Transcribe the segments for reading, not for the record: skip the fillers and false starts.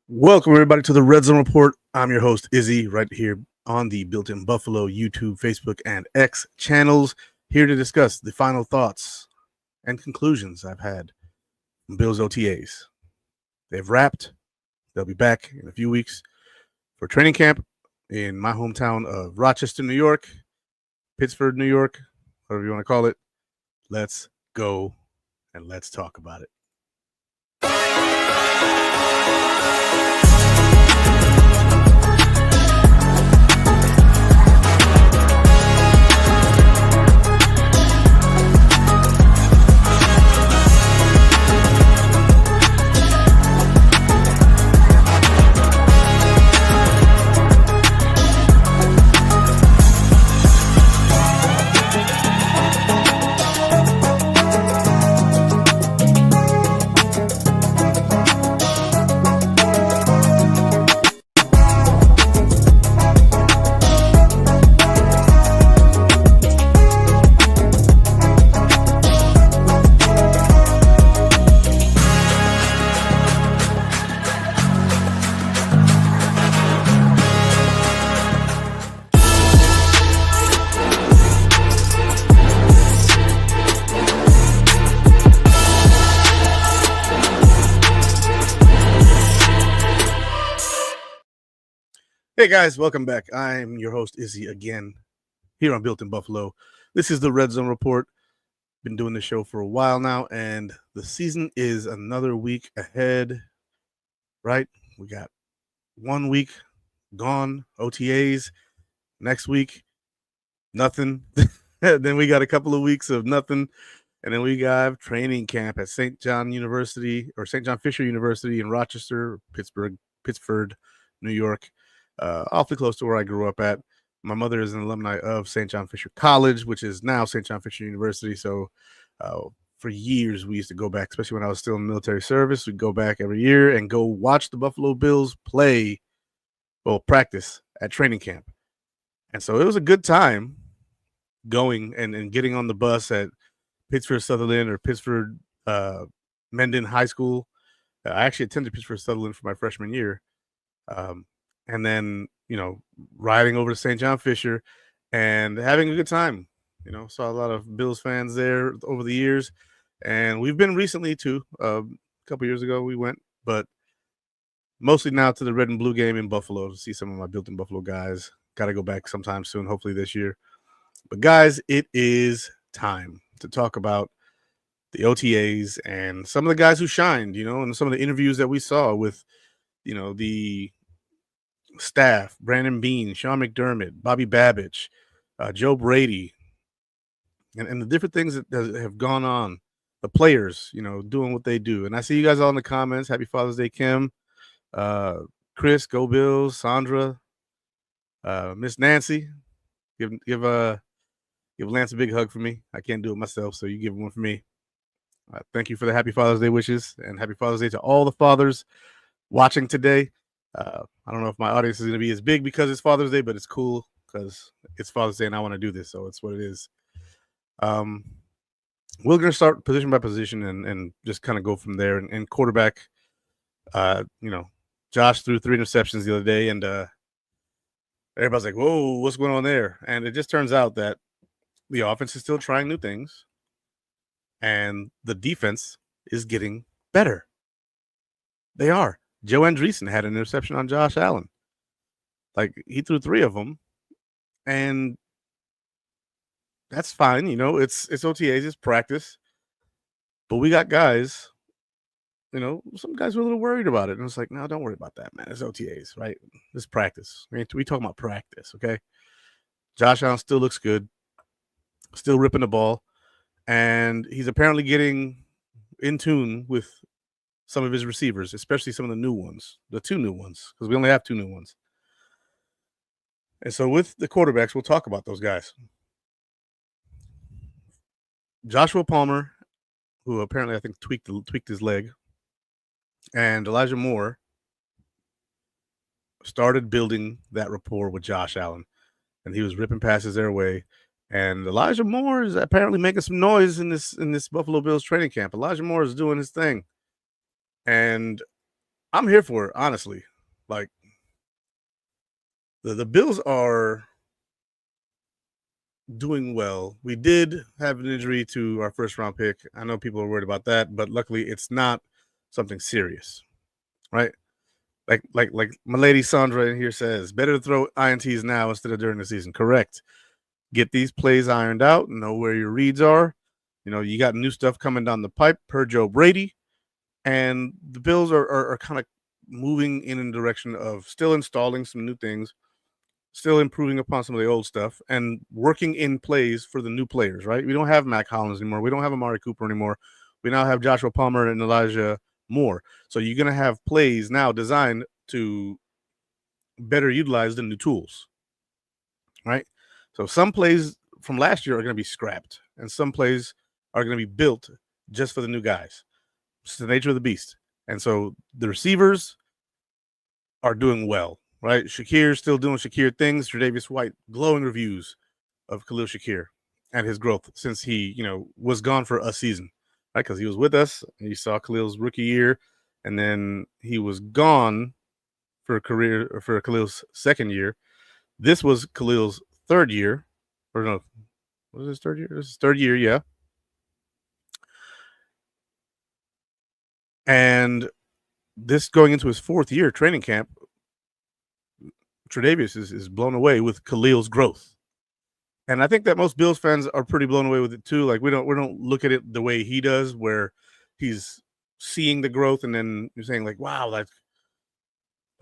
Welcome, everybody, to the Redzone Report. I'm your host, Izzy, right here on the Built-in Buffalo YouTube, Facebook, and X channels, here to discuss the final thoughts and conclusions I've had from Bills OTAs. They've wrapped. They'll be back in a few weeks for training camp in my hometown of Rochester, New York, Pittsford, New York, whatever you want to call it. Let's go and let's talk about it. Hey guys, welcome back. I'm your host, Izzy, again, here on Built-in Buffalo. This is the Redzone Report. Been doing this show for a while now, and the season is another week ahead, right? We got 1 week gone, OTAs. Next week, nothing. Then we got a couple of weeks of nothing, and then we got training camp at St. John University, or St. John Fisher University in Rochester, Pittsford, New York. Awfully close to where I grew up at. My mother is an alumni of St. John Fisher College, which is now St. John Fisher University. So for years, we used to go back, especially when I was still in military service. We'd go back every year and go watch the Buffalo Bills practice at training camp. And so it was a good time going and getting on the bus at Pittsford Sutherland or Pittsford Mendon High School. I actually attended Pittsford Sutherland for my freshman year. And then, riding over to St. John Fisher and having a good time. Saw a lot of Bills fans there over the years. And we've been recently, too. A couple years ago, we went. But mostly now to the red and blue game in Buffalo to see some of my Built-in Buffalo guys. Got to go back sometime soon, hopefully this year. But, guys, it is time to talk about the OTAs and some of the guys who shined, and some of the interviews that we saw with, the staff, Brandon Beane, Sean McDermott, Bobby Babich, Joe Brady, and the different things that have gone on, the players, doing what they do. And I see you guys all in the comments. Happy Father's Day, Kim, Chris, Go Bills, Sandra, Miss Nancy. Give Lance a big hug for me. I can't do it myself, so you give one for me. Thank you for the Happy Father's Day wishes, and Happy Father's Day to all the fathers watching today. I don't know if my audience is going to be as big because it's Father's Day, but it's cool because it's Father's Day and I want to do this, so it's what it is. We're going to start position by position and just kind of go from there. And quarterback, Josh threw 3 interceptions the other day, and everybody's like, whoa, what's going on there? And it just turns out that the offense is still trying new things, and the defense is getting better. They are. Joe Andreessen had an interception on Josh Allen. He threw 3 of them, and that's fine. It's OTAs, it's practice. But we got guys, some guys were a little worried about it. And it's like, no, don't worry about that, man. It's OTAs, right? It's practice. We talking about practice, okay? Josh Allen still looks good, still ripping the ball, and he's apparently getting in tune with some of his receivers, especially some of the new ones, the 2 new ones, because we only have 2 new ones. And so with the quarterbacks, we'll talk about those guys. Joshua Palmer, who apparently I think tweaked his leg, and Elijah Moore started building that rapport with Josh Allen, and he was ripping passes their way. And Elijah Moore is apparently making some noise in this Buffalo Bills training camp. Elijah Moore is doing his thing. And I'm here for it, honestly. Like the Bills are doing well. We did have an injury to our first round pick. I know people are worried about that, but luckily it's not something serious, right? Like my lady Sandra in here says, better to throw INTs now instead of during the season. Correct. Get these plays ironed out, know where your reads are. You know, you got new stuff coming down the pipe per Joe Brady. And the Bills are kind of moving in a direction of still installing some new things, still improving upon some of the old stuff, and working in plays for the new players, right? We don't have Mac Hollins anymore. We don't have Amari Cooper anymore. We now have Joshua Palmer and Elijah Moore. So you're going to have plays now designed to better utilize the new tools, right? So some plays from last year are going to be scrapped, and some plays are going to be built just for the new guys. It's the nature of the beast. And so the receivers are doing well, right? Shakir's still doing Shakir things. Tre'Davious White, glowing reviews of Khalil Shakir and his growth since he, was gone for a season, right? Because he was with us, and you saw Khalil's rookie year, and then he was gone for Khalil's second year. This was Khalil's third year, or no, what was his third year? This is third year, yeah. And this going into his fourth year training camp, Tre'Davious is blown away with Khalil's growth. And I think that most Bills fans are pretty blown away with it too. Like we don't look at it the way he does, where he's seeing the growth and then you're saying like, wow, like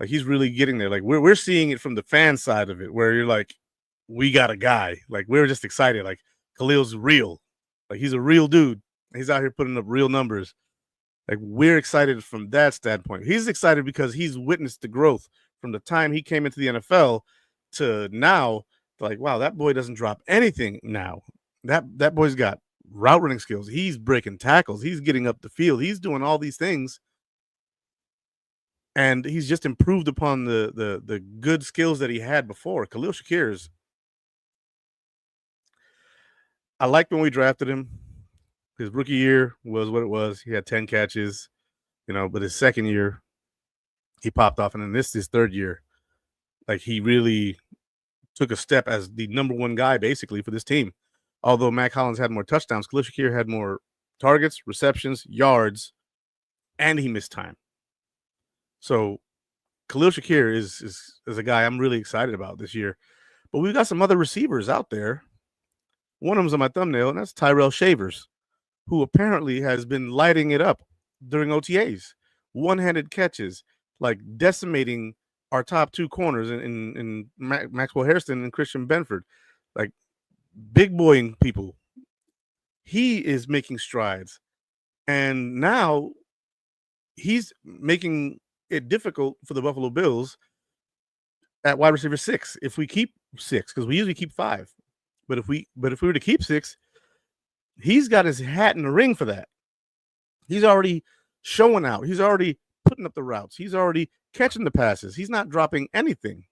he's really getting there. Like we're seeing it from the fan side of it, where you're like, we got a guy. Like we're just excited. Like Khalil's real. Like he's a real dude. He's out here putting up real numbers. Like we're excited from that standpoint. He's excited because he's witnessed the growth from the time he came into the NFL to now. Like, wow, that boy doesn't drop anything now. That boy's got route running skills. He's breaking tackles. He's getting up the field. He's doing all these things. And he's just improved upon the good skills that he had before. Khalil Shakir I liked when we drafted him. His rookie year was what it was. He had 10 catches, but his second year, he popped off. And then this is his third year. Like, he really took a step as the number one guy, basically, for this team. Although Mac Hollins had more touchdowns, Khalil Shakir had more targets, receptions, yards, and he missed time. So Khalil Shakir is a guy I'm really excited about this year. But we've got some other receivers out there. One of them's on my thumbnail, and that's Tyrell Shavers, who apparently has been lighting it up during OTAs. One-handed catches, like decimating our top two corners in Maxwell Hairston and Christian Benford. Like big boying people. He is making strides. And now he's making it difficult for the Buffalo Bills at wide receiver 6 if we keep 6, because we usually keep 5. But if we were to keep 6, he's got his hat in the ring for that. He's already showing out. He's already putting up the routes. He's already catching the passes. He's not dropping anything.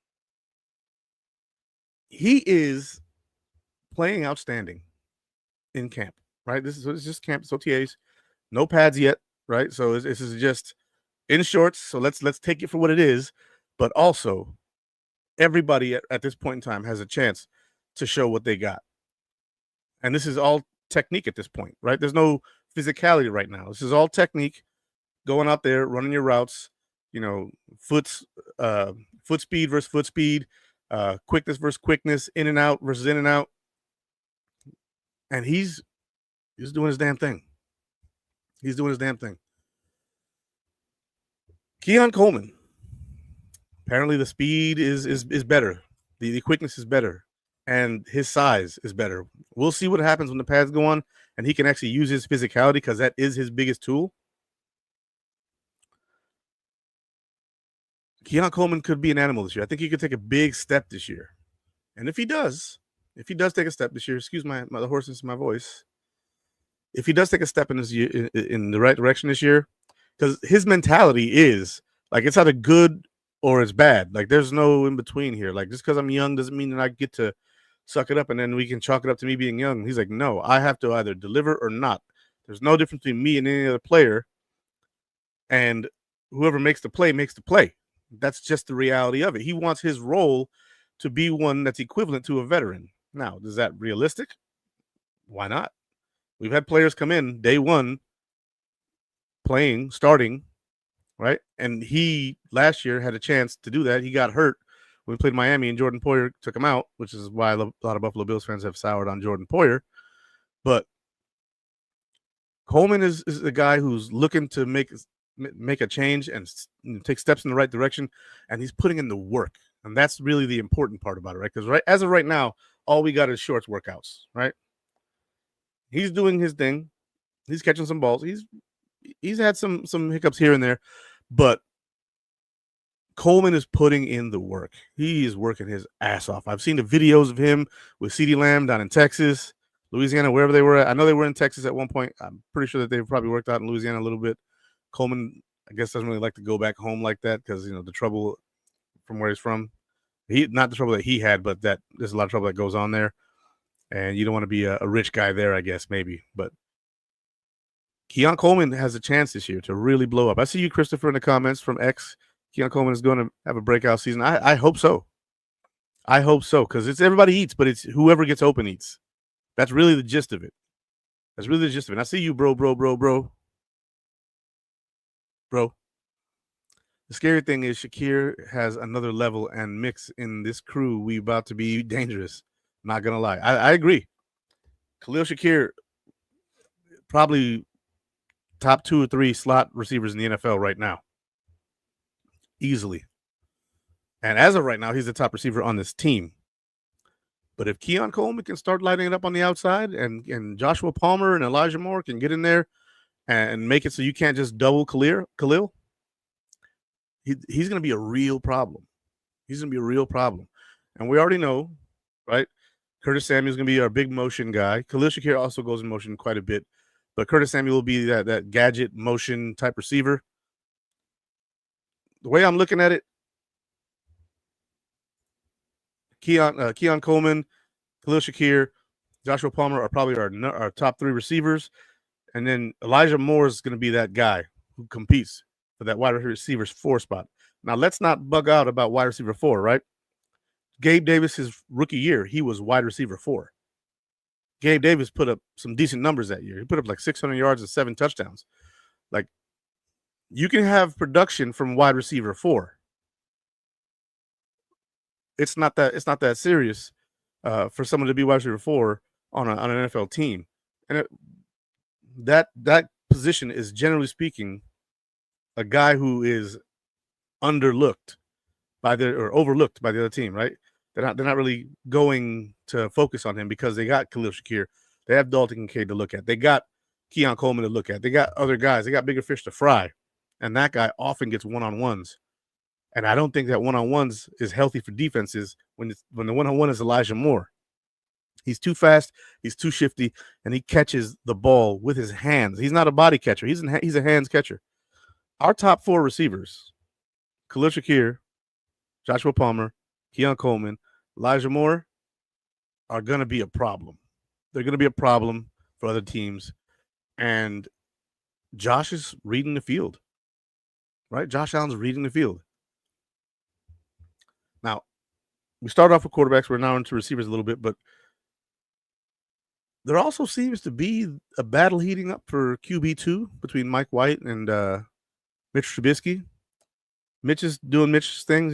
He is playing outstanding in camp, right? It's just camp. It's OTAs. No pads yet, right? So this is just in shorts. So let's take it for what it is. But also, everybody at this point in time has a chance to show what they got. And this is all technique at this point, right? There's no physicality right now. This is all technique, going out there, running your routes, foot speed versus foot speed, quickness versus quickness, in and out versus in and out. And he's doing his damn thing. He's doing his damn thing. Keon Coleman. Apparently the speed is better. The quickness is better. And his size is better. We'll see what happens when the pads go on and he can actually use his physicality, because that is his biggest tool. Keon Coleman could be an animal this year. I think he could take a big step this year. And if he does take a step this year, excuse my hoarseness in my voice, if he does take a step in this year, in the right direction this year, because his mentality is like, it's either good or it's bad. Like, there's no in between here. Like, just because I'm young doesn't mean that I get to suck it up and then we can chalk it up to me being young. He's like, no, I have to either deliver or not. There's no difference between me and any other player. And whoever makes the play makes the play. That's just the reality of it. He wants his role to be one that's equivalent to a veteran. Now, is that realistic? Why not? We've had players come in day one playing, starting, right? And he last year had a chance to do that. He got hurt when we played Miami, and Jordan Poyer took him out, which is why a lot of Buffalo Bills fans have soured on Jordan Poyer. But Coleman is the guy who's looking to make a change and take steps in the right direction, and he's putting in the work. And that's really the important part about it, right? Because as of right now, all we got is shorts workouts, right? He's doing his thing. He's catching some balls. He's had some hiccups here and there, but Coleman is putting in the work. He is working his ass off. I've seen the videos of him with CeeDee Lamb down in Texas, Louisiana, wherever they were at. I know they were in Texas at one point. I'm pretty sure that they've probably worked out in Louisiana a little bit. Coleman, I guess, doesn't really like to go back home like that because, the trouble from where he's from. Not the trouble that he had, but that there's a lot of trouble that goes on there. And you don't want to be a rich guy there, I guess, maybe. But Keon Coleman has a chance this year to really blow up. I see you, Christopher, in the comments from X. Keon Coleman is going to have a breakout season. I hope so. I hope so, because it's everybody eats, but it's whoever gets open eats. That's really the gist of it. That's really the gist of it. I see you, bro. The scary thing is 𝐼𝐸 has another level, and mix in this crew, we about to be dangerous. Not going to lie. I agree. 𝐼𝐸, probably top 2 or 3 slot receivers in the NFL right now. Easily. And as of right now, he's the top receiver on this team. But if Keon Coleman can start lighting it up on the outside, and Joshua Palmer and Elijah Moore can get in there and make it so you can't just double Khalil, he's going to be a real problem. He's going to be a real problem. And we already know, right? Curtis Samuel's going to be our big motion guy. 𝐼𝐸 also goes in motion quite a bit. But Curtis Samuel will be that gadget motion type receiver. The way I'm looking at it, Keon Coleman, 𝐼𝐸, Joshua Palmer are probably our top 3 receivers. And then Elijah Moore is going to be that guy who competes for that wide receiver 4 spot. Now, let's not bug out about wide receiver 4, right? Gabe Davis's rookie year, he was wide receiver 4. Gabe Davis put up some decent numbers that year. He put up like 600 yards and 7 touchdowns. Like, you can have production from wide receiver 4. It's not that serious for someone to be wide receiver 4 on an NFL team. And that position is, generally speaking, a guy who is overlooked by the other team, right? They're not really going to focus on him because they got 𝐼𝐸. They have Dalton Kincaid to look at. They got Keon Coleman to look at. They got other guys. They got bigger fish to fry. And that guy often gets one-on-ones. And I don't think that one-on-ones is healthy for defenses when the one-on-one is Elijah Moore. He's too fast, he's too shifty, and he catches the ball with his hands. He's not a body catcher. He's a hands catcher. Our top 4 receivers, 𝐼𝐸, Joshua Palmer, Keon Coleman, Elijah Moore, are going to be a problem. They're going to be a problem for other teams. And Josh is reading the field, right? Josh Allen's reading the field. Now, we start off with quarterbacks. We're now into receivers a little bit, but there also seems to be a battle heating up for QB2 between Mike White and Mitch Trubisky. Mitch is doing Mitch's things.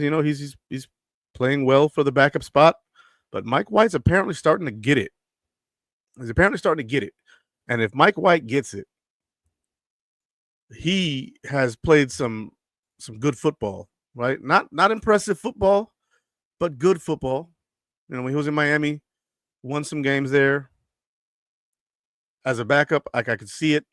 He's playing well for the backup spot, but Mike White's apparently starting to get it. And if Mike White gets it, he has played some good football, right? Not impressive football, but good football. When he was in Miami, won some games there. As a backup, I could see it.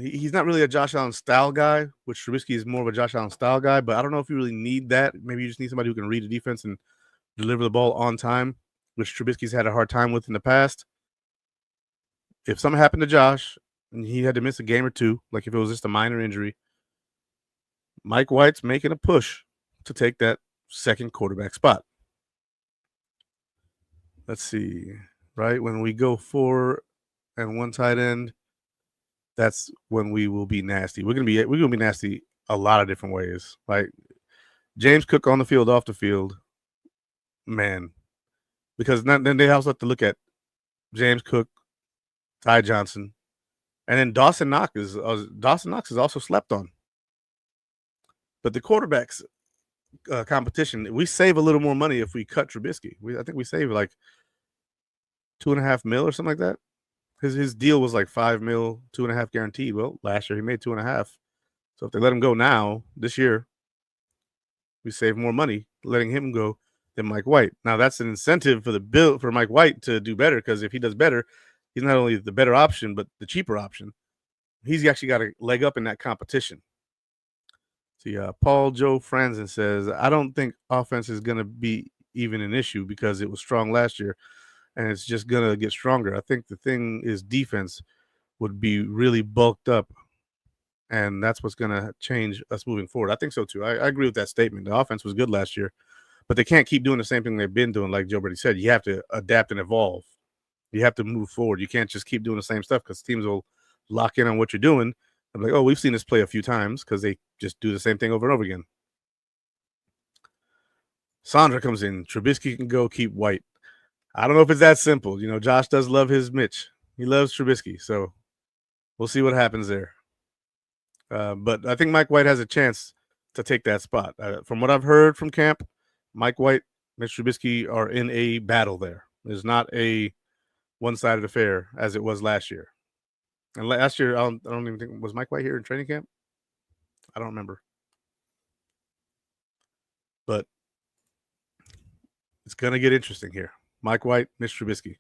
He's not really a Josh Allen style guy, which Trubisky is more of a Josh Allen style guy, but I don't know if you really need that. Maybe you just need somebody who can read the defense and deliver the ball on time, which Trubisky's had a hard time with in the past. If something happened to Josh and he had to miss a game or 2, like if it was just a minor injury, Mike White's making a push to take that second quarterback spot. Let's see, right? When we go 4 and 1 tight end, that's when we will be nasty. We're gonna be nasty a lot of different ways. Like James Cook on the field, off the field, man. Because then they also have to look at James Cook, Ty Johnson, and then Dawson Knox is also slept on. But the quarterbacks competition, we save a little more money if we cut Trubisky. I think we save like $2.5 million or something like that. His deal was like $5 million, 2.5 guaranteed. Well, last year he made 2.5. So if they let him go now, this year, we save more money letting him go than Mike White. Now that's an incentive for Mike White to do better, because if he does better, he's not only the better option but the cheaper option. He's actually got a leg up in that competition. See, Paul Joe Franzen says, I don't think offense is going to be even an issue because it was strong last year and it's just going to get stronger. I think the thing is defense would be really bulked up, and that's what's going to change us moving forward. I think so too. I agree with that statement. The offense was good last year, but they can't keep doing the same thing they've been doing. Like Joe Brady said, you have to adapt and evolve. You have to move forward. You can't just keep doing the same stuff, because teams will lock in on what you're doing. I'm like, oh, we've seen this play a few times, because they just do the same thing over and over again. Sandra comes in. Trubisky can go, keep White. I don't know if it's that simple. You know, Josh does love his Mitch. He loves Trubisky, so we'll see what happens there. But I think Mike White has a chance to take that spot. From what I've heard from camp, Mike White, Mitch Trubisky are in a battle there. There's not a one-sided affair as it was last year. And last year, I don't even think, was Mike White here in training camp? I don't remember. But it's going to get interesting here. Mike White, Mitch Trubisky.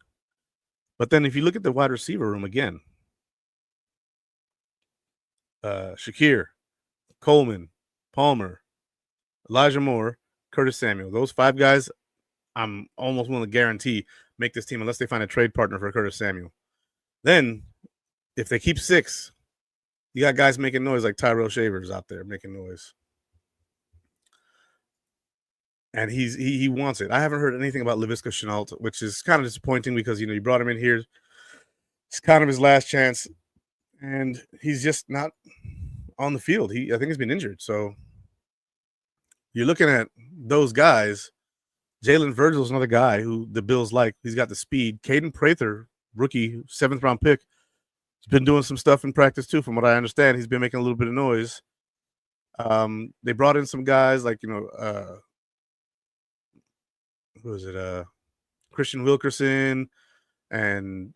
But then if you look at the wide receiver room again, Shakir, Coleman, Palmer, Elijah Moore, Curtis Samuel. Those 5 guys, I'm almost willing to guarantee make this team unless they find a trade partner for Curtis Samuel. Then, if they keep 6, you got guys making noise like Tyrell Shavers out there making noise. And he wants it. I haven't heard anything about 𝐬𝐮𝐬𝐫𝐤𝐿, which is kind of disappointing, because, you know, you brought him in here. It's kind of his last chance, and he's just not on the field. I think he's been injured. So you're looking at those guys. Jalen Virgil's another guy who the Bills like. He's got the speed. Caden Prather, rookie, 7th-round pick, has been doing some stuff in practice too, from what I understand. He's been making a little bit of noise. They brought in some guys like, you know, who is it? Christian Wilkerson, and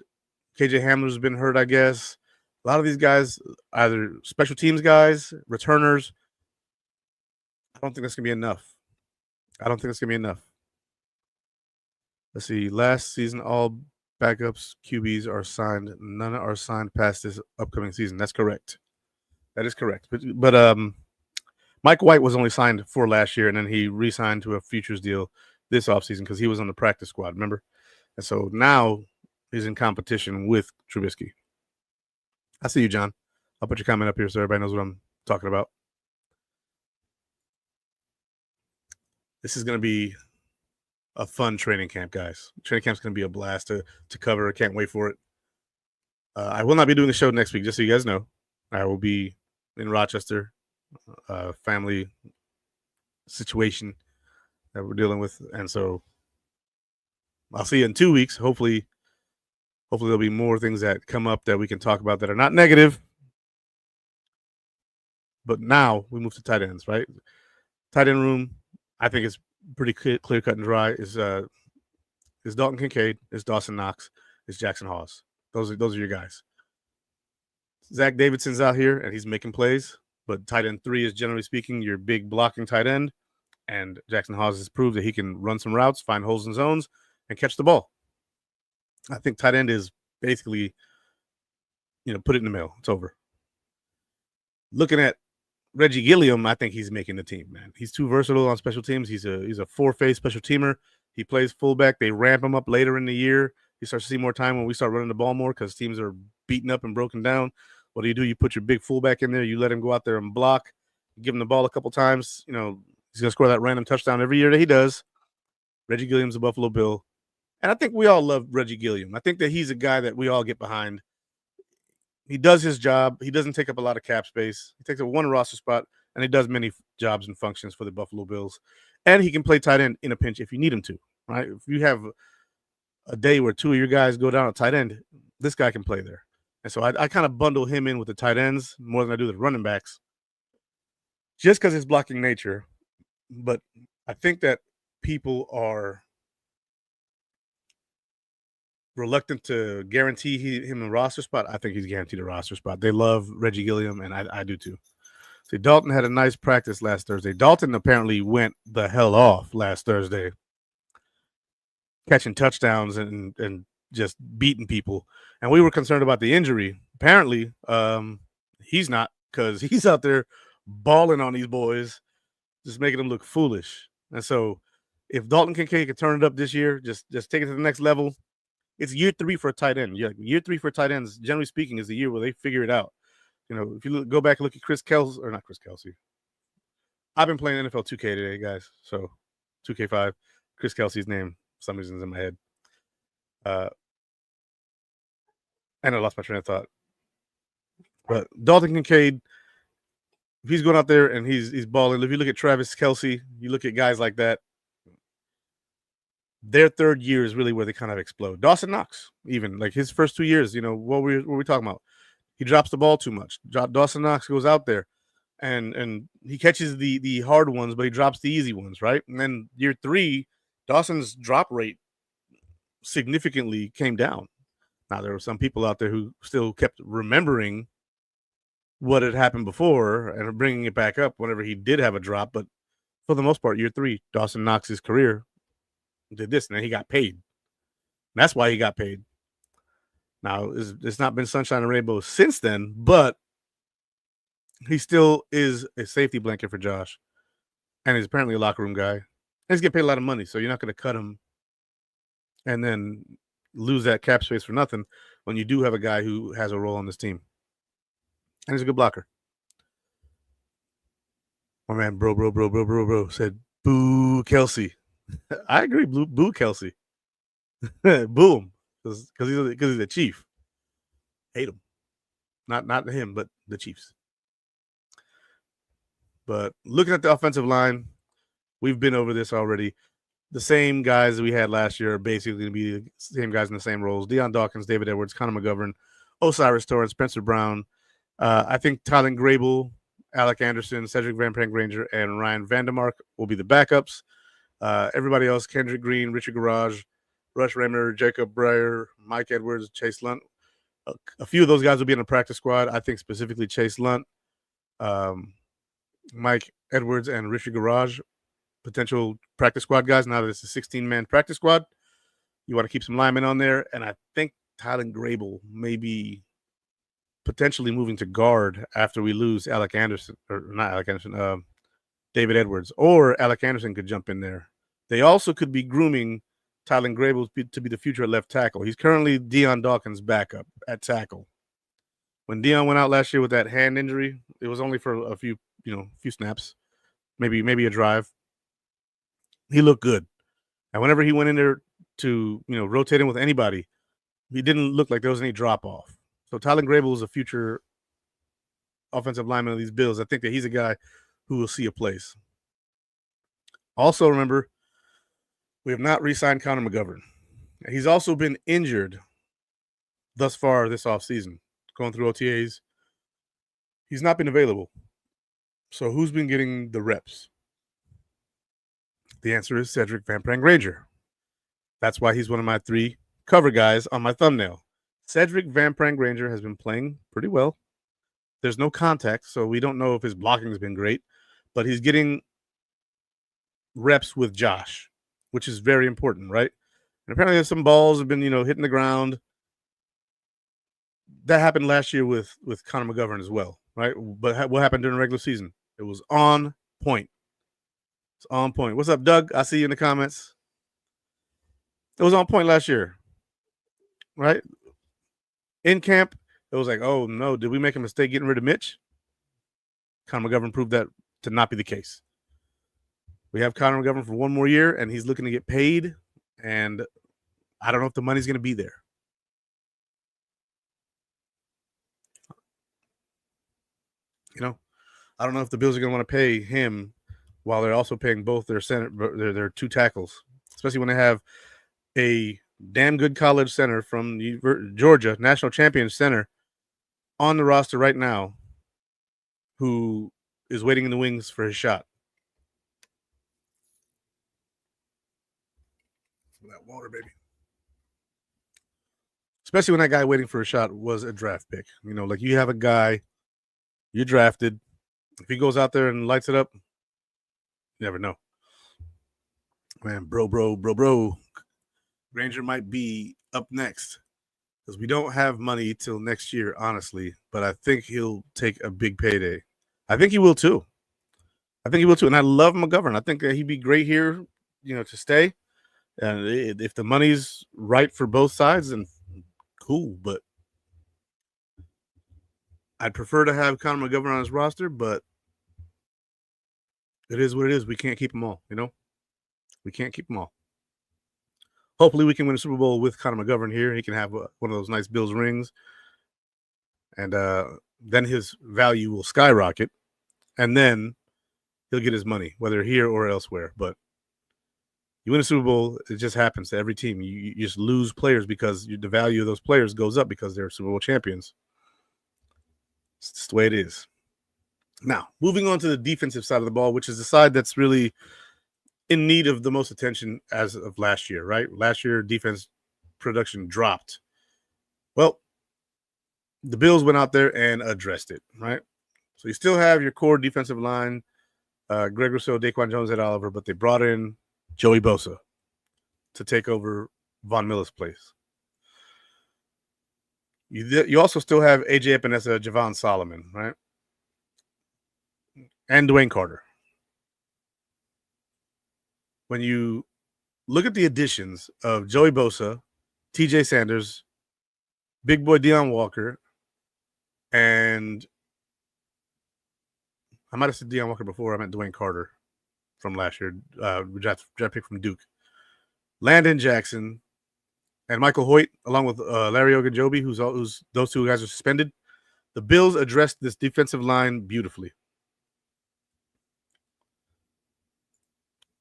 KJ Hamler's been hurt, I guess. A lot of these guys, either special teams guys, returners. I don't think that's going to be enough. Let's see. Last season, all backups QBs are signed. None are signed past this upcoming season. That's correct. That is correct. But Mike White was only signed for last year, and then he re-signed to a futures deal this offseason because he was on the practice squad, remember? And so now he's in competition with Trubisky. I see you, John. I'll put your comment up here so everybody knows what I'm talking about. This is going to be a fun training camp, guys. Training camp's going to be a blast to cover. I can't wait for it. I will not be doing the show next week, just so you guys know. I will be in Rochester, family situation that we're dealing with. And so I'll see you in 2 weeks. Hopefully there'll be more things that come up that we can talk about that are not negative. But now we move to tight ends, right? Tight end room, I think it's pretty clear cut and dry. Is Dalton Kincaid, is Dawson Knox, is Jackson Hawes. Those are your guys. Zach Davidson's out here and he's making plays, but tight end 3 is, generally speaking, your big blocking tight end. And Jackson Hawes has proved that he can run some routes, find holes in zones, and catch the ball. I think tight end is basically, put it in the mail. It's over. Looking at 𝐬𝐿𝐫𝐿, I think he's making the team, man. He's too versatile on special teams. He's a 4-phase special teamer. He plays fullback. They ramp him up later in the year. He starts to see more time when we start running the ball more because teams are beaten up and broken down. What do? You put your big fullback in there. You let him go out there and block. Give him the ball a couple times. He's going to score that random touchdown every year that he does. 𝐬𝐿𝐫𝐿's a Buffalo Bill. And I think we all love 𝐬𝐿𝐫𝐿. I think that he's a guy that we all get behind. He does his job. He doesn't take up a lot of cap space. He takes up one roster spot, and he does many jobs and functions for the Buffalo Bills. And he can play tight end in a pinch if you need him to, right? If you have a day where two of your guys go down at tight end, this guy can play there. And so I kind of bundle him in with the tight ends more than I do the running backs, just because his blocking nature. But I think that people are reluctant to guarantee him a roster spot. I think he's guaranteed a roster spot. They love Reggie Gilliam, and I do too. See, Dalton had a nice practice last Thursday. Dalton apparently went the hell off last Thursday, catching touchdowns and just beating people. And we were concerned about the injury. Apparently, he's not, because he's out there balling on these boys, just making them look foolish. And so if Dalton Kincaid can turn it up this year, just take it to the next level. It's year 3 for a tight end. Yeah, year 3 for tight ends, generally speaking, is the year where they figure it out. You know, if you go back and look at Chris Kelsey, or not Chris Kelsey. I've been playing NFL 2K today, guys. So 2K5, Chris Kelsey's name, for some reason, is in my head. And I lost my train of thought. But Dalton Kincaid, if he's going out there and he's balling, if you look at Travis Kelce, you look at guys like that, their third year is really where they kind of explode. Dawson Knox, even like his first 2 years, you know, what were we talking about? He drops the ball too much. Dawson Knox goes out there and he catches the hard ones, but he drops the easy ones, right? And then year 3, Dawson's drop rate significantly came down. Now, there were some people out there who still kept remembering what had happened before and bringing it back up whenever he did have a drop. But for the most part, year 3, Dawson Knox's career did this, and then he got paid. And that's why he got paid. Now, it's not been sunshine and rainbows since then, but he still is a safety blanket for Josh. And he's apparently a locker room guy. And he's getting paid a lot of money, so you're not going to cut him and then lose that cap space for nothing when you do have a guy who has a role on this team. And he's a good blocker. My man, bro, said, boo Kelsey. I agree, boo Kelsey. Boo him. Because he's a Chief. Hate him. Not him, but the Chiefs. But looking at the offensive line, we've been over this already. The same guys we had last year are basically going to be the same guys in the same roles. Deion Dawkins, David Edwards, Connor McGovern, Osiris Torrance, Spencer Brown. I think Tylen Grable, Alec Anderson, Cedric Van Prank-Granger, and Ryan Vandermark will be the backups. Everybody else, Kendrick Green, Richard Garage, Rush Raymer, Jacob Breyer, Mike Edwards, Chase Lunt. A few of those guys will be in the practice squad. I think specifically Chase Lunt, Mike Edwards, and Richard Garage, potential practice squad guys. Now that it's a 16-man practice squad, you want to keep some linemen on there. And I think Tylen Grable may be potentially moving to guard after we lose Alec Anderson, or not Alec Anderson, David Edwards, or Alec Anderson could jump in there. They also could be grooming Tylen Grable to be the future left tackle. He's currently Deion Dawkins' backup at tackle. When Deion went out last year with that hand injury, it was only for a few snaps, maybe a drive. He looked good. And whenever he went in there to, rotate him with anybody, he didn't look like there was any drop off. So Tylen Grable is a future offensive lineman of these Bills. I think that he's a guy who will see a place. Also, remember, we have not re-signed Connor McGovern. He's also been injured thus far this offseason, going through OTAs. He's not been available. So who's been getting the reps? The answer is Cedric Van Prank-Granger. That's why he's one of my 3 cover guys on my thumbnail. Cedric Van Prank-Granger has been playing pretty well. There's no contact, so we don't know if his blocking has been great, but he's getting reps with Josh, which is very important, right? And apparently some balls have been, hitting the ground. That happened last year with Connor McGovern as well, right? But what happened during the regular season? It was on point. It's on point. What's up, Doug? I see you in the comments. It was on point last year, right? In camp, it was like, oh, no, did we make a mistake getting rid of Mitch? Connor McGovern proved that to not be the case. We have Connor McGovern for 1 more year, and he's looking to get paid, and I don't know if the money's going to be there. I don't know if the Bills are going to want to pay him while they're also paying both their two tackles, especially when they have a damn good college center from Georgia, national champion center, on the roster right now, who is waiting in the wings for his shot. That water, baby. Especially when that guy waiting for a shot was a draft pick. You know, like you have a guy you drafted. If he goes out there and lights it up, you never know. Man, bro. Granger might be up next because we don't have money till next year, honestly. But I think he'll take a big payday. I think he will too. And I love McGovern. I think that he'd be great here, you know, to stay. And if the money's right for both sides, then cool. But I'd prefer to have Connor McGovern on his roster, but it is what it is. We can't keep them all, you know? We can't keep them all. Hopefully we can win a Super Bowl with Connor McGovern here. He can have one of those nice Bills rings. And then his value will skyrocket. And then he'll get his money, whether here or elsewhere. But you win a Super Bowl, it just happens to every team. You just lose players because the value of those players goes up because they're Super Bowl champions. It's just the way it is. Now, moving on to the defensive side of the ball, which is the side that's really in need of the most attention as of last year, right? Last year, defense production dropped. Well, the Bills went out there and addressed it, right? So you still have your core defensive line, Greg Rousseau, Daquan Jones, Ed Oliver, but they brought in Joey Bosa to take over Von Miller's place. You also still have AJ Epinesa, Javon Solomon, right? And Dwayne Carter. When you look at the additions of Joey Bosa, TJ Sanders, big boy Deion Walker, and I might have said Deion Walker before. I meant Dwayne Carter from last year, draft pick from Duke. Landon Jackson and Michael Hoyt, along with Larry Ogunjobi, who's those two guys are suspended. The Bills addressed this defensive line beautifully.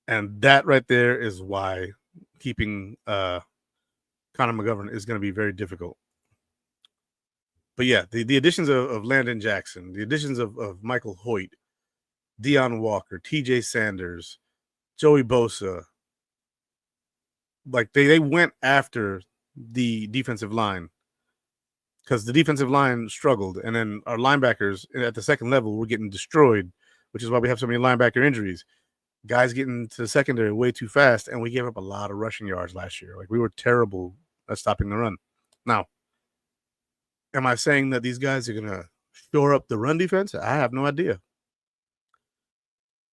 And that right there is why keeping Connor McGovern is going to be very difficult. But yeah, the additions of Landon Jackson, the additions of Michael Hoyt, Deion Walker, TJ Sanders, Joey Bosa, like they went after the defensive line because the defensive line struggled. And then our linebackers at the second level were getting destroyed, which is why we have so many linebacker injuries. Guys getting to the secondary way too fast, and we gave up a lot of rushing yards last year. Like we were terrible at stopping the run. Now, am I saying that these guys are going to shore up the run defense? I have no idea.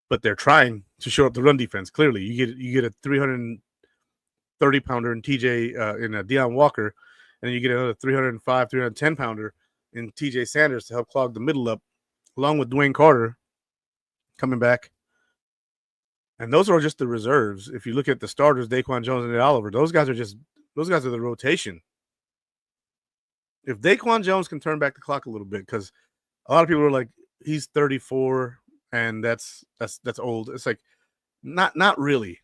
But they're trying to shore up the run defense. Clearly, you get a 330-pounder in TJ in a Deion Walker, and then you get another 305, 310-pounder in TJ Sanders to help clog the middle up, along with Dwayne Carter coming back. And those are just the reserves. If you look at the starters, Daquan Jones and Ed Oliver, those guys are the rotation. If Daquan Jones can turn back the clock a little bit, because a lot of people are like, he's 34 and that's old. It's like not really.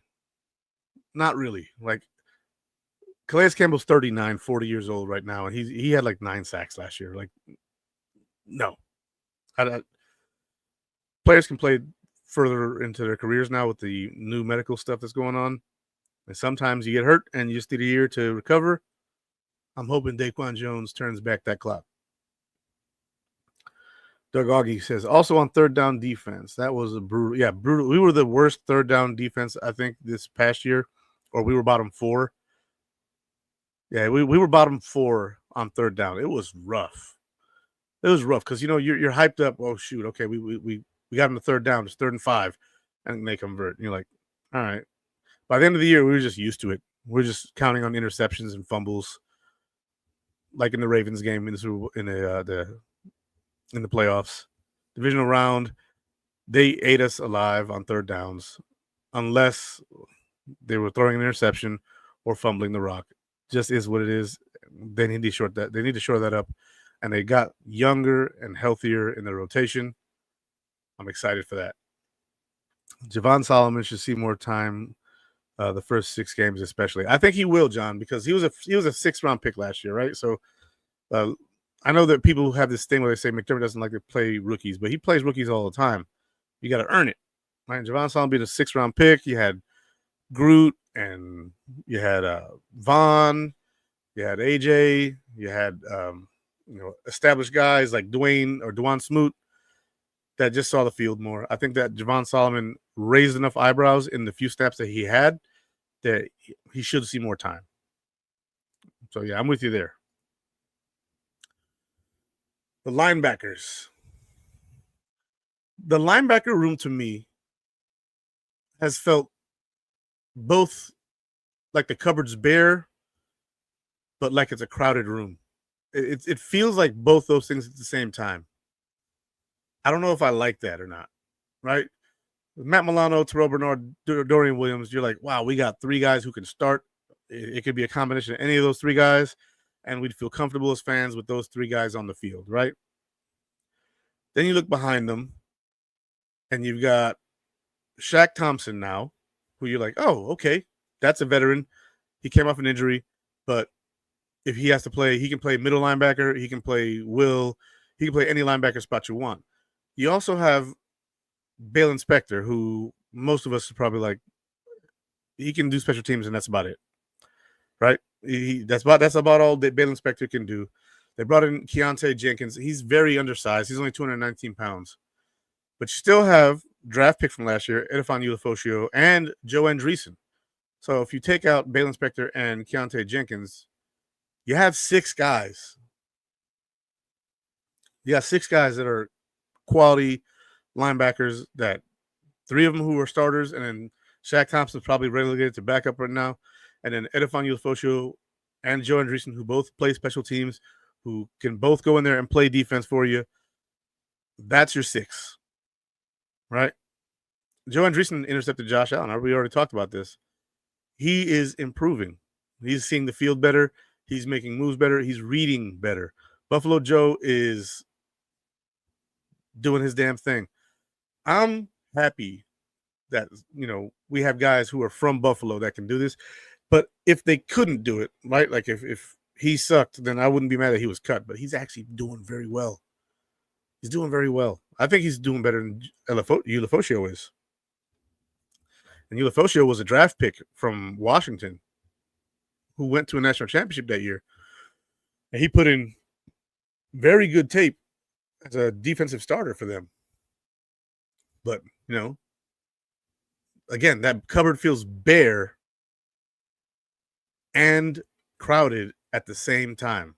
Not really. Like Calais Campbell's 39, 40 years old right now, and he had like 9 sacks last year. Like, no. Players can play further into their careers now with the new medical stuff that's going on. And sometimes you get hurt and you just need a year to recover. I'm hoping Daquan Jones turns back that clock. Doug Augie says, also on third down defense, that was a brutal. Yeah, brutal. We were the worst third down defense, I think, this past year, or we were bottom 4. Yeah, we were bottom 4 on third down. It was rough. It was rough because, you know, you're hyped up. Oh, shoot. Okay, we got him to third down. It's 3rd and 5, and they convert. And you're like, all right. By the end of the year, we were just used to it. We're just counting on interceptions and fumbles, like in the Ravens game in the playoffs. Divisional round, they ate us alive on third downs, unless they were throwing an interception or fumbling the rock. Just is what it is. They need to shore that. They need to shore that up, and they got younger and healthier in their rotation. I'm excited for that. Javon Solomon should see more time the first 6 games, especially. I think he will, John, because he was a 6th-round pick last year, right? So I know that people have this thing where they say McDermott doesn't like to play rookies, but he plays rookies all the time. You got to earn it, right? Javon Solomon being a 6th-round pick. You had Groot, and you had Vaughn, you had AJ, you had established guys like Dwayne Smoot that just saw the field more. I think that Javon Solomon raised enough eyebrows in the few snaps that he had that he should see more time. So, yeah, I'm with you there. The linebackers. The linebacker room to me has felt both like the cupboard's bare, but like it's a crowded room. It feels like both those things at the same time. I don't know if I like that or not, right? Matt Milano, Terrell Bernard, Dorian Williams, you're like, wow, we got 3 guys who can start. It could be a combination of any of those 3 guys, and we'd feel comfortable as fans with those 3 guys on the field, right? Then you look behind them, and you've got Shaq Thompson now, who you're like, oh, okay, that's a veteran. He came off an injury, but if he has to play, he can play middle linebacker, he can play will, he can play any linebacker spot you want. You also have Balen Spector, who most of us are probably like, he can do special teams, and that's about it, right? That's about all that Balen Spector can do. They brought in Keontae Jenkins. He's very undersized. He's only 219 pounds. But you still have draft pick from last year, Edifon Ulofoshio, and Joe Andreessen. So if you take out Balen Spector and Keontae Jenkins, you have 6 guys. You got 6 guys that are quality linebackers, that 3 of them who are starters, and then Shaq Thompson's probably relegated to backup right now, and then Edifon Ulofoshio and Joe Andreessen, who both play special teams, who can both go in there and play defense for you. That's your 6, right? Joe Andreessen intercepted Josh Allen. We already talked about this. He is improving. He's seeing the field better. He's making moves better. He's reading better. Buffalo Joe is doing his damn thing. I'm happy that, we have guys who are from Buffalo that can do this. But if they couldn't do it, right, like if he sucked, then I wouldn't be mad that he was cut. But he's actually doing very well. He's doing very well. I think he's doing better than Ulofoshio is. And Ulofoshio was a draft pick from Washington who went to a national championship that year. And he put in very good tape as a defensive starter for them. But, again, that cupboard feels bare and crowded at the same time.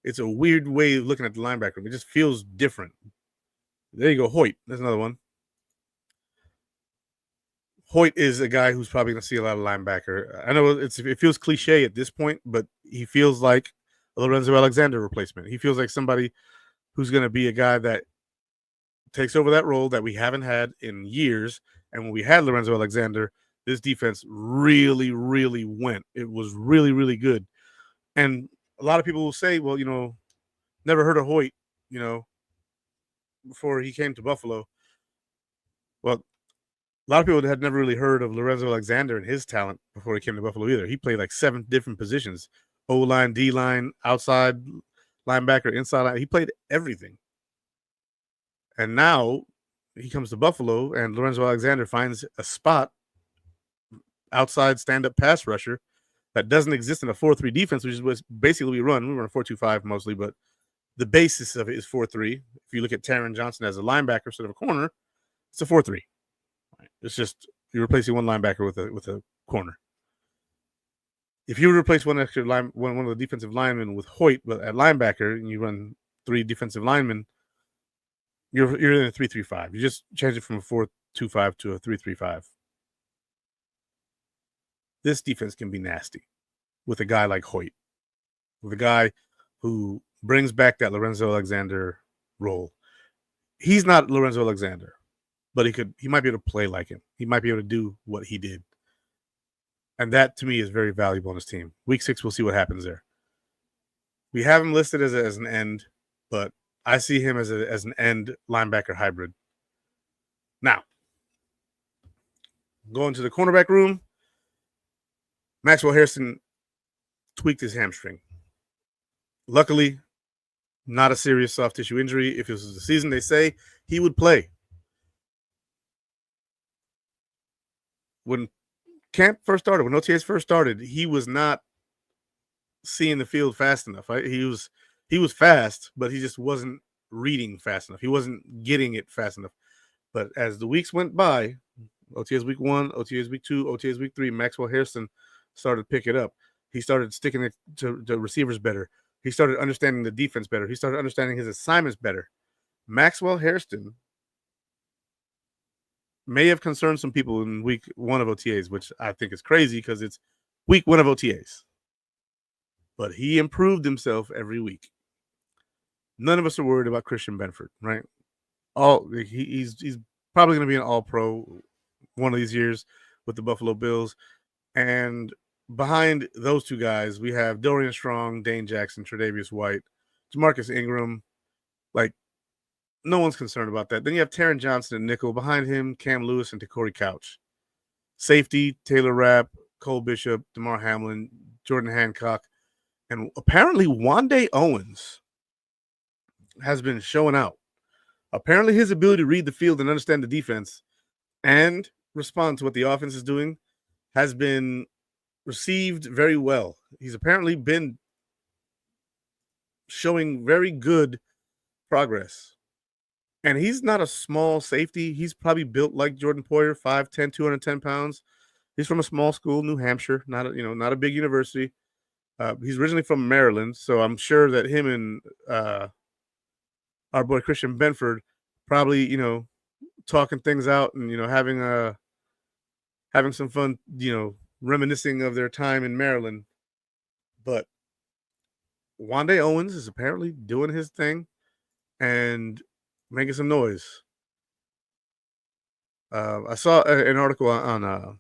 It's a weird way of looking at the linebacker. It just feels different. There you go, Hoyt. There's another one. Hoyt is a guy who's probably going to see a lot of linebacker. I know it feels cliche at this point, but he feels like a Lorenzo Alexander replacement. He feels like somebody who's going to be a guy that takes over that role that we haven't had in years. And when we had Lorenzo Alexander, this defense really, really went. It was really, really good. And a lot of people will say, well, never heard of Hoyt, before he came to Buffalo. Well, a lot of people had never really heard of Lorenzo Alexander and his talent before he came to Buffalo either. He played like 7 different positions: O-line, D-line, outside linebacker, inside line. He played everything. And now he comes to Buffalo, and Lorenzo Alexander finds a spot, outside stand-up pass rusher, that doesn't exist in a 4-3 defense, which is what basically we run. We run a 4-2-5 mostly, but the basis of it is 4-3. If you look at Taron Johnson as a linebacker instead of a corner, it's a 4-3. It's just you're replacing one linebacker with a corner. If you replace one of the defensive linemen with Hoyt, but at linebacker, and you run 3 defensive linemen, you're in a 3-3-5. You just change it from a 4-2-5 to a 3-3-5. This defense can be nasty with a guy like Hoyt, with a guy who brings back that Lorenzo Alexander role. He's not Lorenzo Alexander, but he might be able to play like him. He might be able to do what he did. And that, to me, is very valuable on his team. Week 6, we'll see what happens there. We have him listed as an end, but I see him as an end linebacker hybrid. Now, going to the cornerback room, Maxwell Harrison tweaked his hamstring. Luckily, not a serious soft tissue injury. If it was the season, they say he would play. When camp first started, when OTAs first started, he was not seeing the field fast enough. Right? He was fast, but he just wasn't reading fast enough. He wasn't getting it fast enough. But as the weeks went by, OTAs week 1, OTAs week 2, OTAs week 3, Maxwell Harrison started to pick it up. He started sticking it to receivers better. He started understanding the defense better. He started understanding his assignments better. Maxwell Harrison may have concerned some people in week 1 of OTAs, which I think is crazy because it's week 1 of OTAs. But he improved himself every week. None of us are worried about Christian Benford, right? He's probably going to be an all-pro one of these years with the Buffalo Bills. And behind those two guys, we have Dorian Strong, Dane Jackson, Tre'Davious White, Jamarcus Ingram. Like, no one's concerned about that. Then you have Taron Johnson and nickel. Behind him, Cam Lewis and 𝐾𝐿. Safety, Taylor Rapp, Cole Bishop, Damar Hamlin, Jordan Hancock. And apparently Owens has been showing out. Apparently his ability to read the field and understand the defense and respond to what the offense is doing has been received very well. He's apparently been showing very good progress. And he's not a small safety. He's probably built like Jordan Poyer, 5'10", 210 pounds. He's from a small school, New Hampshire, not a big university. He's originally from Maryland, so I'm sure that him and our boy Christian Benford probably, talking things out and, having some fun, reminiscing of their time in Maryland. But Owens is apparently doing his thing and making some noise. I saw an article on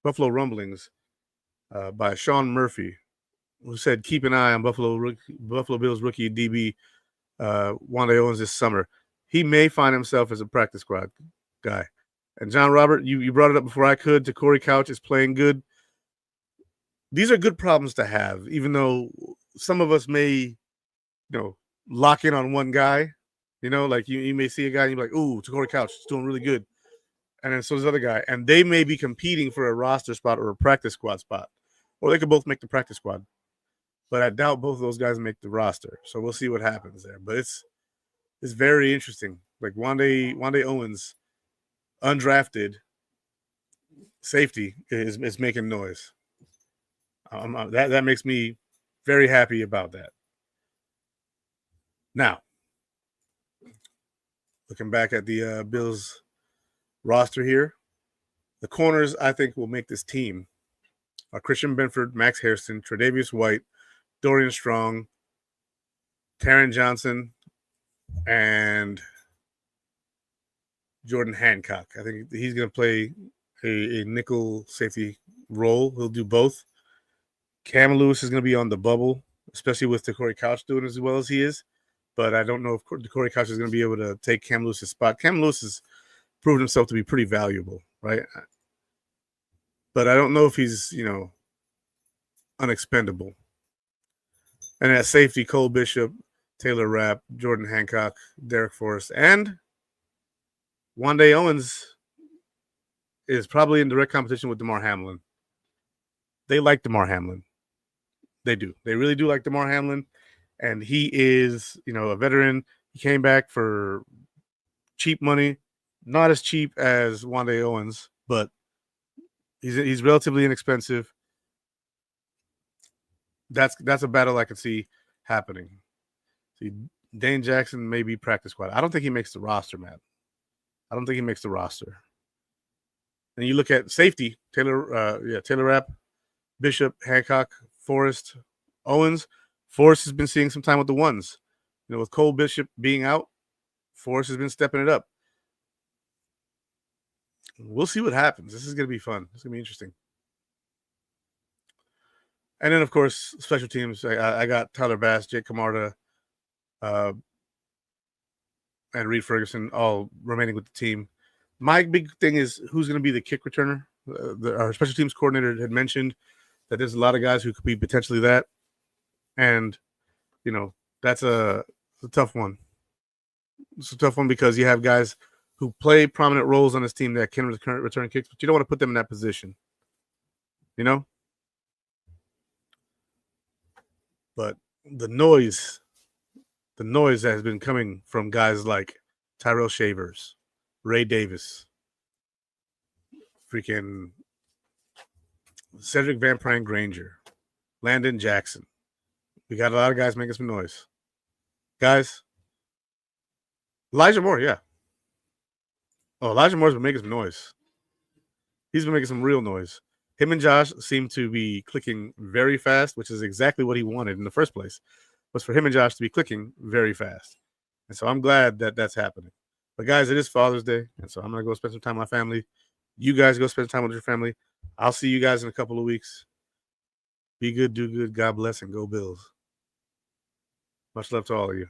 Buffalo Rumblings by Sean Murphy, who said keep an eye on Buffalo Bills rookie DB Owens this summer. He may find himself as a practice squad guy. And John Robert, you brought it up before I could. 𝐾𝐿 is playing good. These are good problems to have, even though some of us may, lock in on one guy. Like you may see a guy and you're like, ooh, 𝐾𝐿 is doing really good. And then so does the other guy. And they may be competing for a roster spot or a practice squad spot. Or they could both make the practice squad. But I doubt both of those guys make the roster. So we'll see what happens there. But it's very interesting. Like Owens, undrafted safety, is making noise. That makes me very happy about that. Now, looking back at the Bills roster here, the corners I think will make this team are Christian Benford, Max Harrison, Tre'Davious White, Dorian Strong, Taron Johnson, and Jordan Hancock. I think he's going to play a nickel safety role. He'll do both. Cam Lewis is going to be on the bubble, especially with 𝐾𝐿 doing as well as he is. But I don't know if 𝐾𝐿 is going to be able to take Cam Lewis's spot. Cam Lewis has proven himself to be pretty valuable, right? But I don't know if he's, unexpendable. And at safety, Cole Bishop, Taylor Rapp, Jordan Hancock, Derek Forrest, and Owens is probably in direct competition with Damar Hamlin. They like Damar Hamlin. They do. They really do like Damar Hamlin. And he is, a veteran. He came back for cheap money. Not as cheap as Owens, but he's relatively inexpensive. That's a battle I could see happening. See, Dane Jackson may be practice squad. I don't think he makes the roster, Matt. I don't think he makes the roster. And you look at safety, Taylor Rapp, Bishop, Hancock, Forrest, Owens. Forrest has been seeing some time with the ones. With Cole Bishop being out, Forrest has been stepping it up. We'll see what happens. This is going to be fun. It's going to be interesting. And then, of course, special teams. I got Tyler Bass, Jake Camarda, and Reed Ferguson all remaining with the team. My big thing is who's going to be the kick returner. Our special teams coordinator had mentioned that there's a lot of guys who could be potentially that. And, that's a tough one. It's a tough one because you have guys who play prominent roles on this team that can return kicks, but you don't want to put them in that position. But the noise that has been coming from guys like Tyrell Shavers, Ray Davis, freaking Cedric Van Prank Granger, Landon Jackson. We got a lot of guys making some noise. Guys, Elijah Moore, yeah. Oh, Elijah Moore's been making some noise. He's been making some real noise. Him and Josh seem to be clicking very fast, which is exactly what he wanted in the first place, was for him and Josh to be clicking very fast. And so I'm glad that that's happening. But, guys, it is Father's Day, and so I'm going to go spend some time with my family. You guys go spend time with your family. I'll see you guys in a couple of weeks. Be good, do good, God bless, and go Bills. Much love to all of you.